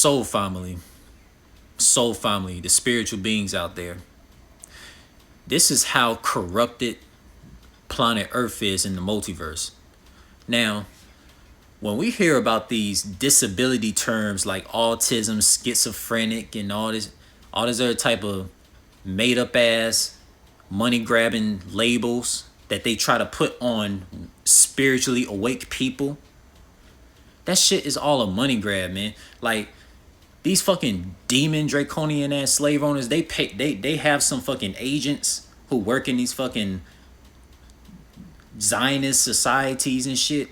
Soul family, the spiritual beings out there. This is how corrupted planet Earth is in the multiverse. Now, when we hear about these disability terms like autism, schizophrenic, and all this other type of made up ass money grabbing labels that they try to put on spiritually awake people, that shit is all a money grab, man. Like, these fucking demon draconian ass slave owners, they have some fucking agents who work in these fucking Zionist societies and shit,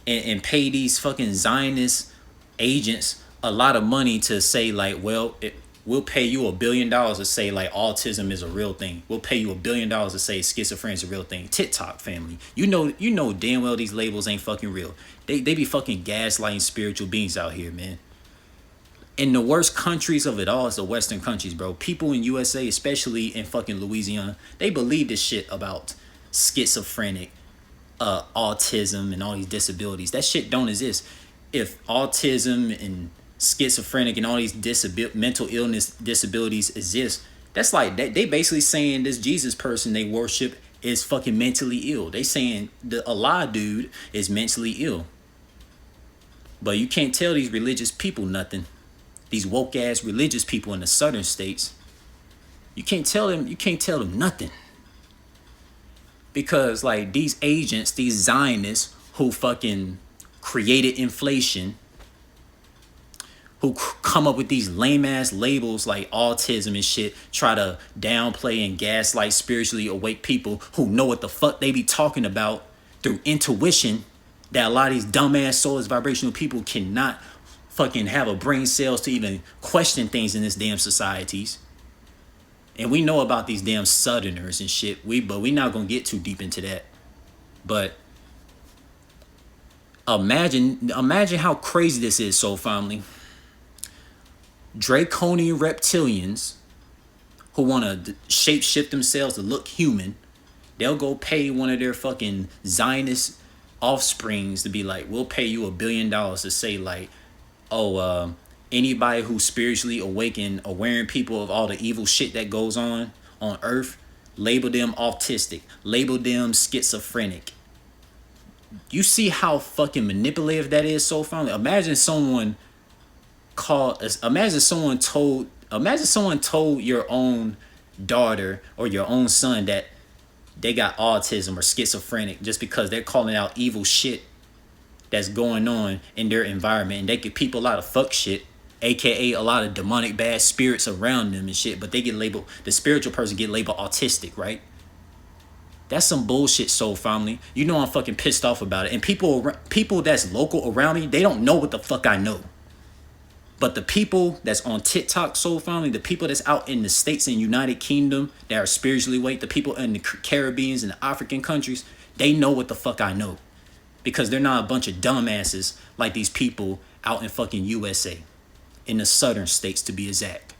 and pay these fucking Zionist agents a lot of money to say like, well, we'll pay you $1 billion to say like autism is a real thing. We'll pay you $1 billion to say schizophrenia is a real thing. TikTok family, you know damn well these labels ain't fucking real. They be fucking gaslighting spiritual beings out here, man. In the worst countries of it all is the Western countries, bro. People in USA, especially in fucking Louisiana, they believe this shit about schizophrenic, autism, and all these disabilities. That shit don't exist. If autism and schizophrenic and all these mental illness disabilities exist, that's like they basically saying this Jesus person they worship is fucking mentally ill. They saying the Allah dude is mentally ill. But you can't tell these religious people nothing. These woke ass religious people in the southern states, you can't tell them nothing. Because like these agents, these Zionists who fucking created inflation, who come up with these lame ass labels like autism and shit, try to downplay and gaslight spiritually awake people who know what the fuck they be talking about through intuition, that a lot of these dumbass soulless vibrational people cannot fucking have a brain cells to even question things in this damn societies. And we know about these damn southerners and shit. But we not gonna get too deep into that. But imagine how crazy this is, soul family. Draconian reptilians who want to shape shift themselves to look human, they'll go pay one of their fucking Zionist offsprings to be like, we'll pay you $1 billion to say like, oh, anybody who's spiritually awakened, awareing people of all the evil shit that goes on Earth, label them autistic, label them schizophrenic. You see how fucking manipulative that is, so finally. Imagine someone told your own daughter or your own son that they got autism or schizophrenic just because they're calling out evil shit that's going on in their environment, and they get people a lot of fuck shit, aka a lot of demonic bad spirits around them and shit, but they get labeled, the spiritual person get labeled autistic, right? That's some bullshit, soul family. You know I'm fucking pissed off about it. And people that's local around me, they don't know what the fuck I know. But the people that's on TikTok, soul family, the people that's out in the States and United Kingdom that are spiritually awake, the people in the Caribbeans and the African countries, they know what the fuck I know. Because they're not a bunch of dumbasses like these people out in fucking USA. In the southern states, to be exact.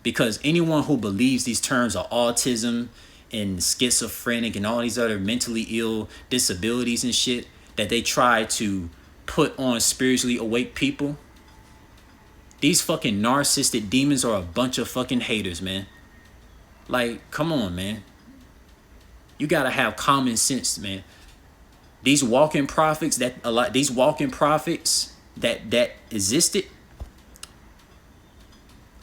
Because anyone who believes these terms are autism and schizophrenic and all these other mentally ill disabilities and shit that they try to put on spiritually awake people, these fucking narcissistic demons are a bunch of fucking haters, man. Like, come on, man. You gotta have common sense, man. These walking prophets that existed,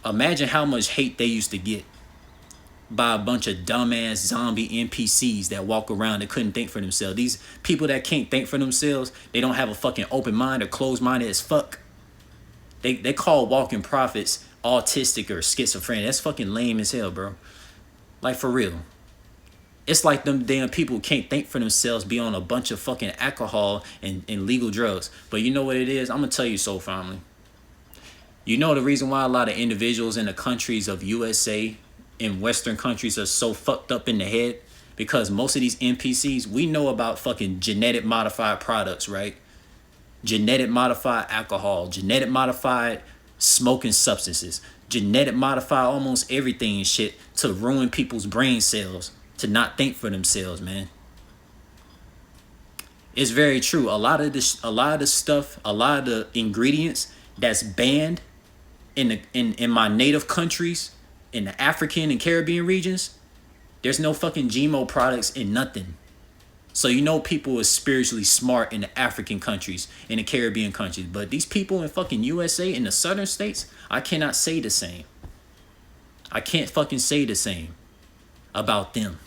imagine how much hate they used to get by a bunch of dumbass zombie NPCs that walk around that couldn't think for themselves. These people that can't think for themselves, they don't have a fucking open mind or closed minded as fuck. They call walking prophets autistic or schizophrenic. That's fucking lame as hell, bro. Like, for real. It's like them damn people can't think for themselves, be on a bunch of fucking alcohol and legal drugs. But you know what it is? I'm going to tell you, soul family. You know the reason why a lot of individuals in the countries of USA, in Western countries, are so fucked up in the head? Because most of these NPCs, we know about fucking genetic modified products, right? Genetic modified alcohol, genetic modified smoking substances, genetic modified almost everything and shit to ruin people's brain cells, to not think for themselves, man. It's very true. A lot of the stuff, a lot of the ingredients that's banned in my native countries, in the African and Caribbean regions, there's no fucking GMO products in nothing. So you know people is spiritually smart in the African countries, in the Caribbean countries. But these people in fucking USA, in the southern states, I cannot say the same. I can't fucking say the same about them.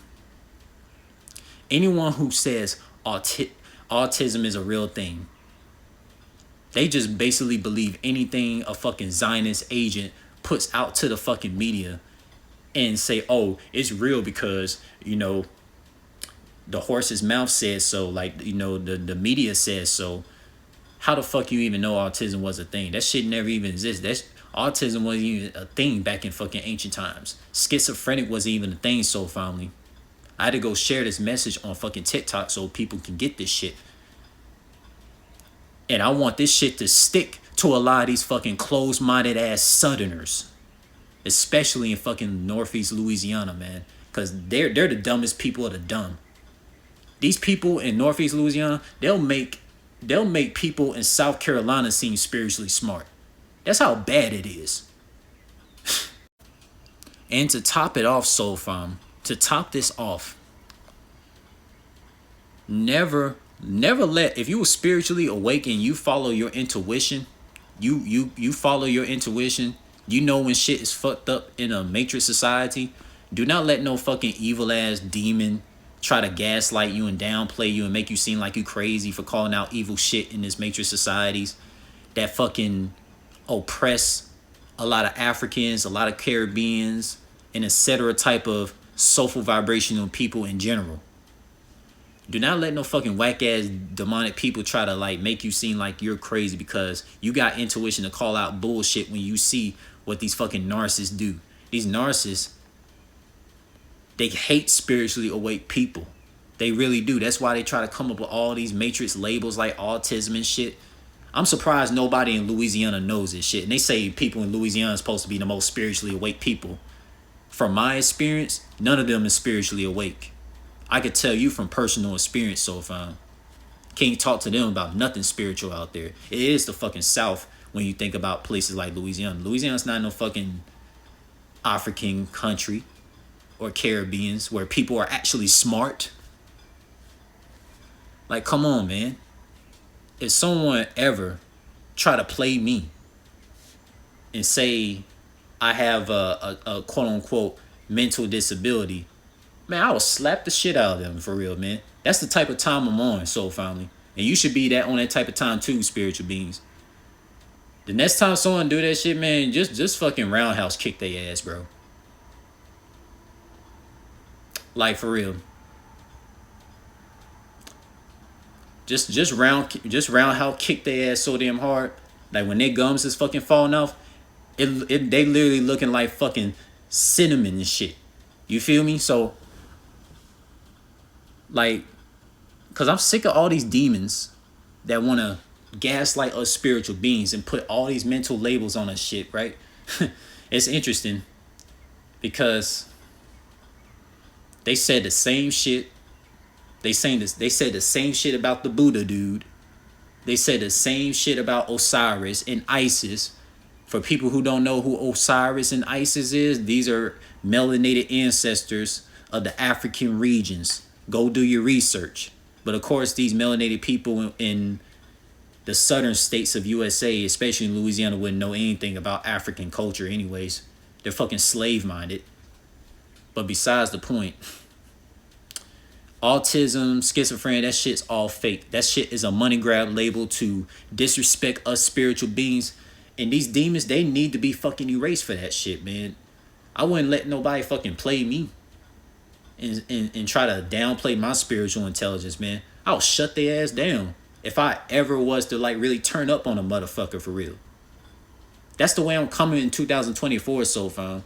Anyone who says autism is a real thing, they just basically believe anything a fucking Zionist agent puts out to the fucking media and say, oh, it's real because, you know, the horse's mouth says so, like, you know, the media says so. How the fuck you even know autism was a thing? That shit never even existed. Autism wasn't even a thing back in fucking ancient times. Schizophrenic wasn't even a thing, so family. I had to go share this message on fucking TikTok so people can get this shit. And I want this shit to stick to a lot of these fucking closed-minded ass Southerners. Especially in fucking Northeast Louisiana, man. Because they're the dumbest people of the dumb. These people in Northeast Louisiana, they'll make people in South Carolina seem spiritually smart. That's how bad it is. And to top it off, Soul Fam, to top this off, never let, if you were spiritually awake and you follow your intuition, you follow your intuition, you know when shit is fucked up in a matrix society, do not let no fucking evil ass demon try to gaslight you and downplay you and make you seem like you crazy for calling out evil shit in this matrix societies that fucking oppress a lot of Africans, a lot of Caribbeans, and etc. type of soulful vibrational people in general. Do not let no fucking whack ass demonic people try to like make you seem like you're crazy because you got intuition to call out bullshit when you see what these fucking narcissists do. These narcissists, they hate spiritually awake people. They really do. That's why they try to come up with all these matrix labels like autism and shit. I'm surprised nobody in Louisiana knows this shit. And they say people in Louisiana are supposed to be the most spiritually awake people. From my experience, none of them is spiritually awake. I could tell you from personal experience, so far. Can't talk to them about nothing spiritual out there. It is the fucking South when you think about places like Louisiana. Louisiana's not no fucking African country or Caribbeans where people are actually smart. Like, come on, man. If someone ever try to play me and say I have a quote-unquote mental disability, man, I will slap the shit out of them for real, man. That's the type of time I'm on, Soul Family. And you should be on that type of time too, spiritual beings. The next time someone do that shit, man, just fucking roundhouse kick their ass, bro. Like, for real. Just roundhouse kick their ass so damn hard. Like when their gums is fucking falling off, they literally looking like fucking cinnamon and shit. You feel me? So, like, cause I'm sick of all these demons that wanna gaslight us spiritual beings and put all these mental labels on us shit, right? It's interesting because they said the same shit. They said the same shit about the Buddha dude. They said the same shit about Osiris and Isis. For people who don't know who Osiris and Isis is, these are melanated ancestors of the African regions. Go do your research. But of course, these melanated people in the southern states of USA, especially in Louisiana, wouldn't know anything about African culture anyways. They're fucking slave-minded. But besides the point, autism, schizophrenia, that shit's all fake. That shit is a money grab label to disrespect us spiritual beings. And these demons, they need to be fucking erased for that shit, man. I wouldn't let nobody fucking play me and try to downplay my spiritual intelligence, man. I'll shut their ass down if I ever was to like really turn up on a motherfucker for real. That's the way I'm coming in 2024 so far.